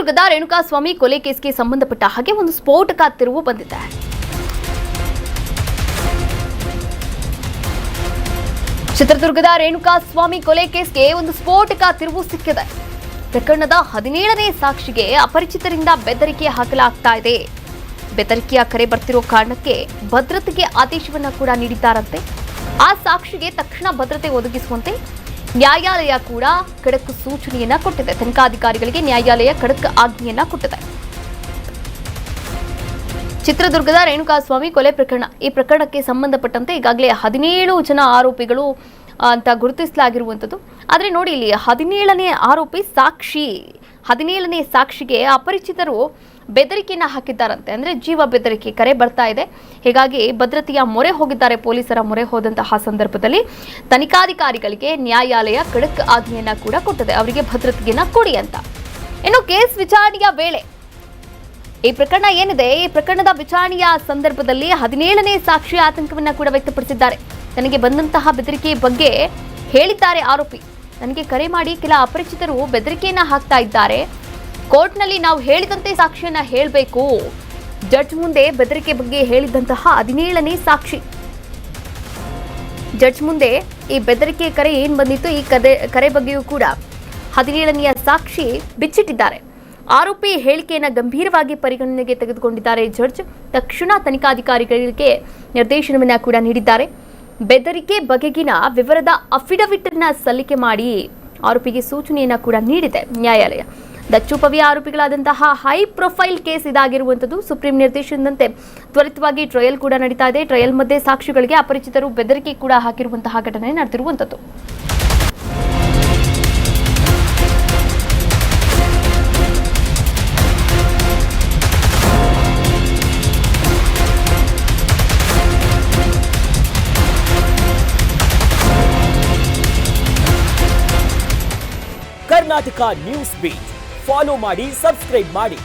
ಚಿತ್ರದುರ್ಗದ ರೇಣುಕಾಸ್ವಾಮಿ ಕೊಲೆ ಕೇಸ್ಗೆ ಸಂಬಂಧಪಟ್ಟ ಹಾಗೆ ಒಂದು ಸ್ಫೋಟಕ ತಿರುವು ಬಂದಿದೆ. ಚಿತ್ರದುರ್ಗದ ರೇಣುಕಾಸ್ವಾಮಿ ಕೊಲೆ ಕೇಸ್ಗೆ ಒಂದು ಸ್ಫೋಟಕ ತಿರುವು ಸಿಕ್ಕಿದೆ. ಪ್ರಕರಣದ 17ನೇ ಸಾಕ್ಷಿಗೆ ಅಪರಿಚಿತರಿಂದ ಬೆದರಿಕೆ ಹಾಕಲಾಗ್ತಾ ಇದೆ. ಬೆದರಿಕೆಯ ಕರೆ ಬರ್ತಿರೋ ಕಾರಣಕ್ಕೆ ಭದ್ರತೆಗೆ ಆದೇಶವನ್ನ ಕೂಡ ನೀಡಿದ್ದಾರಂತೆ. ಆ ಸಾಕ್ಷಿಗೆ ತಕ್ಷಣ ಭದ್ರತೆ ಒದಗಿಸುವಂತೆ ನ್ಯಾಯಾಲಯ ಕೂಡ ಖಡಕ್ ಸೂಚನೆಯನ್ನ ಕೊಟ್ಟಿದೆ. ತನಿಖಾಧಿಕಾರಿಗಳಿಗೆ ನ್ಯಾಯಾಲಯ ಖಡಕ್ ಆಜ್ಞೆಯನ್ನ ಕೊಟ್ಟಿದೆ. ಚಿತ್ರದುರ್ಗದ ರೇಣುಕಾಸ್ವಾಮಿ ಕೊಲೆ ಪ್ರಕರಣ, ಈ ಪ್ರಕರಣಕ್ಕೆ ಸಂಬಂಧಪಟ್ಟಂತೆ ಈಗಾಗಲೇ 17 ಜನ ಆರೋಪಿಗಳು ಅಂತ ಗುರುತಿಸಲಾಗಿರುವಂಥದ್ದು. ಆದರೆ ನೋಡಿ, ಇಲ್ಲಿ 17ನೇ ಆರೋಪಿ ಸಾಕ್ಷಿ, 17ನೇ ಸಾಕ್ಷಿಗೆ ಅಪರಿಚಿತರು ಬೆದರಿಕೆಯನ್ನ ಹಾಕಿದ್ದಾರಂತೆ. ಅಂದರೆ ಜೀವ ಬೆದರಿಕೆ ಕರೆ ಬರ್ತಾ ಇದೆ. ಹೀಗಾಗಿ ಭದ್ರತೆಯ ಮೊರೆ ಹೋಗಿದ್ದಾರೆ. ಪೊಲೀಸರ ಮೊರೆ ಹೋದಂತಹ ಸಂದರ್ಭದಲ್ಲಿ ತನಿಖಾಧಿಕಾರಿಗಳಿಗೆ ನ್ಯಾಯಾಲಯ ಖಡಕ್ ಆಜ್ಞೆಯನ್ನ ಕೂಡ ಕೊಟ್ಟಿದೆ, ಅವರಿಗೆ ಭದ್ರತೆಯನ್ನ ಕೊಡಿ ಅಂತ. ಇನ್ನು ಕೇಸ್ ವಿಚಾರಣೆಯ ವೇಳೆ ಈ ಪ್ರಕರಣ ಏನಿದೆ, ಈ ಪ್ರಕರಣದ ವಿಚಾರಣೆಯ ಸಂದರ್ಭದಲ್ಲಿ 17ನೇ ಸಾಕ್ಷಿ ಆತಂಕವನ್ನ ಕೂಡ ವ್ಯಕ್ತಪಡಿಸಿದ್ದಾರೆ. ತನಗೆ ಬಂದಂತಹ ಬೆದರಿಕೆ ಬಗ್ಗೆ ಹೇಳಿದ್ದಾರೆ ಆರೋಪಿ. ನನಗೆ ಕರೆ ಮಾಡಿ ಕೆಲ ಅಪರಿಚಿತರು ಬೆದರಿಕೆಯನ್ನ ಹಾಕ್ತಾ ಇದ್ದಾರೆ. ಕೋರ್ಟ್ನಲ್ಲಿ ನಾವು ಹೇಳಿದಂತೆ ಸಾಕ್ಷಿಯನ್ನ ಹೇಳಬೇಕು. ಜಡ್ಜ್ ಮುಂದೆ ಬೆದರಿಕೆ ಬಗ್ಗೆ ಹೇಳಿದಂತಹ 17ನೇ ಸಾಕ್ಷಿ. ಜಡ್ಜ್ ಮುಂದೆ ಈ ಬೆದರಿಕೆ ಕರೆ ಏನ್ ಬಂದಿತ್ತು, ಈ ಕರೆ ಬಗ್ಗೆಯೂ ಕೂಡ 17ನೆಯ ಸಾಕ್ಷಿ ಬಿಚ್ಚಿಟ್ಟಿದ್ದಾರೆ. ಆರೋಪಿ ಹೇಳಿಕೆಯನ್ನು ಗಂಭೀರವಾಗಿ ಪರಿಗಣನೆಗೆ ತೆಗೆದುಕೊಂಡಿದ್ದಾರೆ ಜಡ್ಜ್. ತಕ್ಷಣ ತನಿಖಾಧಿಕಾರಿಗಳಿಗೆ ನಿರ್ದೇಶನವನ್ನ ಕೂಡ ನೀಡಿದ್ದಾರೆ. ಬೆದರಿಕೆ ಬಗೆಗಿನ ವಿವರದ ಅಫಿಡವಿಟ್ ಅನ್ನ ಸಲ್ಲಿಕೆ ಮಾಡಿ ಆರೋಪಿಗೆ ಸೂಚನೆಯನ್ನ ಕೂಡ ನೀಡಿದೆ ನ್ಯಾಯಾಲಯ. ದಚ್ಚುಪವಿಯ ಆರೋಪಿಗಳಾದಂತಹ ಹೈ ಪ್ರೊಫೈಲ್ ಕೇಸ್ ಇದಾಗಿರುವಂಥದ್ದು. ಸುಪ್ರೀಂ ನಿರ್ದೇಶನದಂತೆ ತ್ವರಿತವಾಗಿ ಟ್ರಯಲ್ ಕೂಡ ನಡೀತಾ ಇದೆ. ಟ್ರಯಲ್ ಮಧ್ಯೆ ಸಾಕ್ಷಿಗಳಿಗೆ ಅಪರಿಚಿತರು ಬೆದರಿಕೆ ಕೂಡ ಹಾಕಿರುವಂತಹ ಘಟನೆ ನಡೆದಿರುವಂಥದ್ದು. ಕರ್ನಾಟಕ ನ್ಯೂಸ್ ಬೀಟ್ ಫಾಲೋ ಮಾಡಿ, ಸಬ್ಸ್ಕ್ರೈಬ್ ಮಾಡಿ.